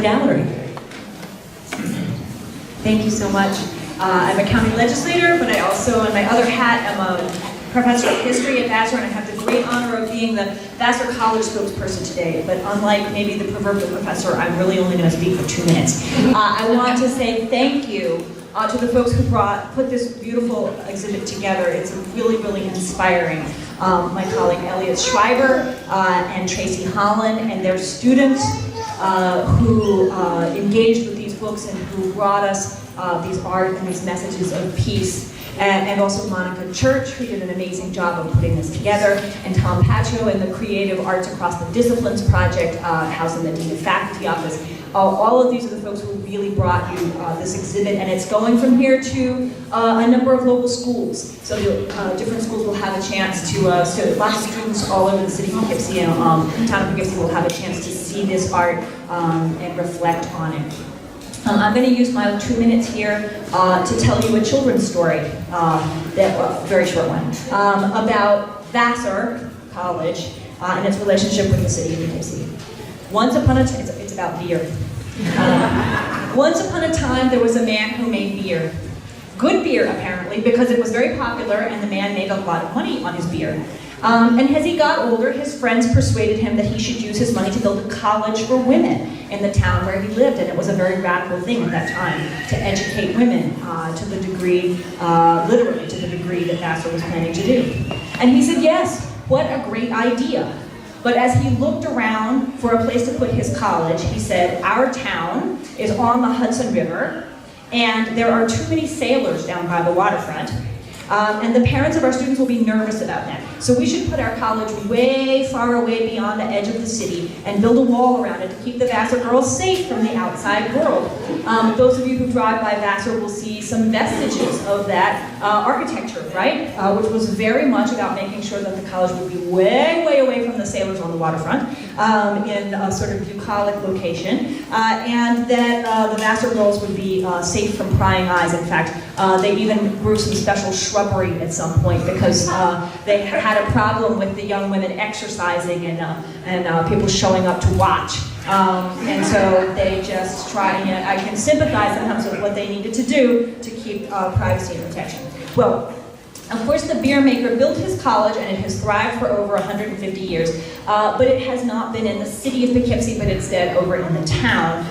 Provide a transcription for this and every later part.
gallery. Thank you so much. I'm a county legislator, but I also, in my other hat, am a professor of history at Vassar, and I have the great honor of being the Vassar College spokesperson today. But unlike maybe the proverbial professor, I'm really only going to speak for 2 minutes. I want to say thank you to the folks who put this beautiful exhibit together. It's really, really inspiring. My colleague Elliot Schreiber and Tracy Holland and their students who engaged with these books and who brought us these art and these messages of peace. And also Monica Church, who did an amazing job of putting this together, and Tom Pacho and the Creative Arts Across the Disciplines Project, housed in the Dean of Faculty Office. All of these are the folks who really brought you this exhibit, and it's going from here to a number of local schools. So different schools will have a chance to, so lots of students all over the city of Poughkeepsie and town of Poughkeepsie will have a chance to see this art and reflect on it. I'm going to use my 2 minutes here to tell you a children's story, very short one, about Vassar College and its relationship with the city of Poughkeepsie. Once upon a time, it's about beer. Once upon a time, there was a man who made beer. Good beer, apparently, because it was very popular and the man made a lot of money on his beer. And as he got older, his friends persuaded him that he should use his money to build a college for women in the town where he lived, and it was a very radical thing at that time to educate women to the degree, literally to the degree that Vassar was planning to do. And he said, yes, what a great idea. But as he looked around for a place to put his college, he said, our town is on the Hudson River, and there are too many sailors down by the waterfront. And the parents of our students will be nervous about that. So we should put our college way far away beyond the edge of the city and build a wall around it to keep the Vassar girls safe from the outside world. Those of you who drive by Vassar will see some vestiges of that architecture, right? Which was very much about making sure that the college would be way away from the sailors on the waterfront in a sort of bucolic location, and that the Vassar girls would be safe from prying eyes. In fact, they even grew some special shrubbery at some point because they had a problem with the young women exercising and people showing up to watch. And so they just tried, and I can sympathize sometimes with what they needed to do to keep privacy and protection. Well, of course, the beer maker built his college, and it has thrived for over 150 years, but it has not been in the city of Poughkeepsie, but instead over in the town,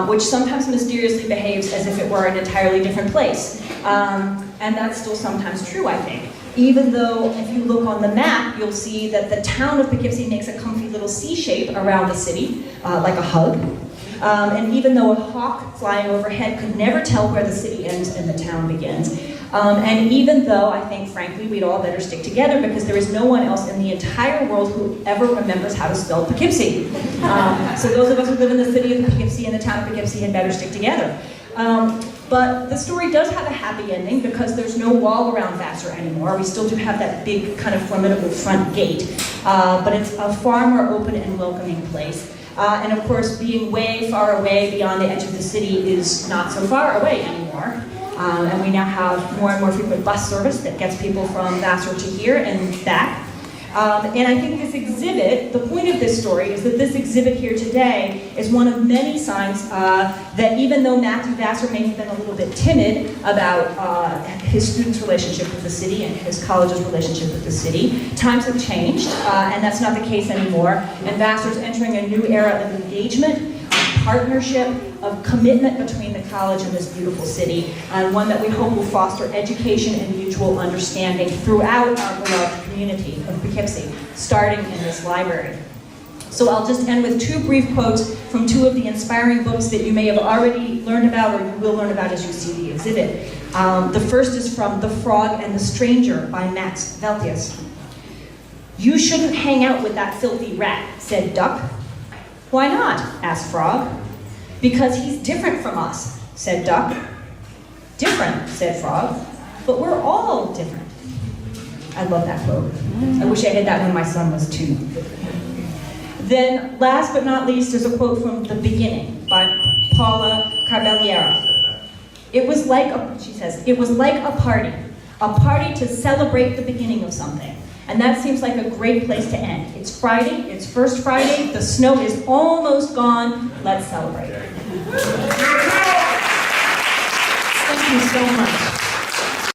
which sometimes mysteriously behaves as if it were an entirely different place. And that's still sometimes true, I think. Even though, if you look on the map, you'll see that the town of Poughkeepsie makes a comfy little C shape around the city, like a hug. And even though a hawk flying overhead could never tell where the city ends and the town begins. And even though I think, frankly, we'd all better stick together because there is no one else in the entire world who ever remembers how to spell Poughkeepsie. So those of us who live in the city of Poughkeepsie and the town of Poughkeepsie had better stick together. But the story does have a happy ending because there's no wall around Vassar anymore. We still do have that big kind of formidable front gate, but it's a far more open and welcoming place. And of course, being way far away beyond the edge of the city is not so far away anymore. And we now have more and more frequent bus service that gets people from Vassar to here and back. And I think this exhibit, the point of this story is that this exhibit here today is one of many signs that even though Matthew Vassar may have been a little bit timid about his students' relationship with the city and his college's relationship with the city, times have changed, and that's not the case anymore. And Vassar's entering a new era of engagement, partnership, of commitment between the college and this beautiful city, and one that we hope will foster education and mutual understanding throughout our beloved community of Poughkeepsie, starting in this library. So I'll just end with 2 brief quotes from 2 of the inspiring books that you may have already learned about or you will learn about as you see the exhibit. The first is from The Frog and the Stranger by Max Veltius. "You shouldn't hang out with that filthy rat," said Duck. "Why not?" asked Frog. "Because he's different from us," said Duck. "Different," said Frog, "but we're all different." I love that quote. I wish I had that when my son was 2. Then, last but not least, is a quote from The Beginning by Paula Carballera. She says, "It was like a party to celebrate the beginning of something. And that seems like a great place to end. It's Friday, it's First Friday, the snow is almost gone. Let's celebrate. Thank you so much.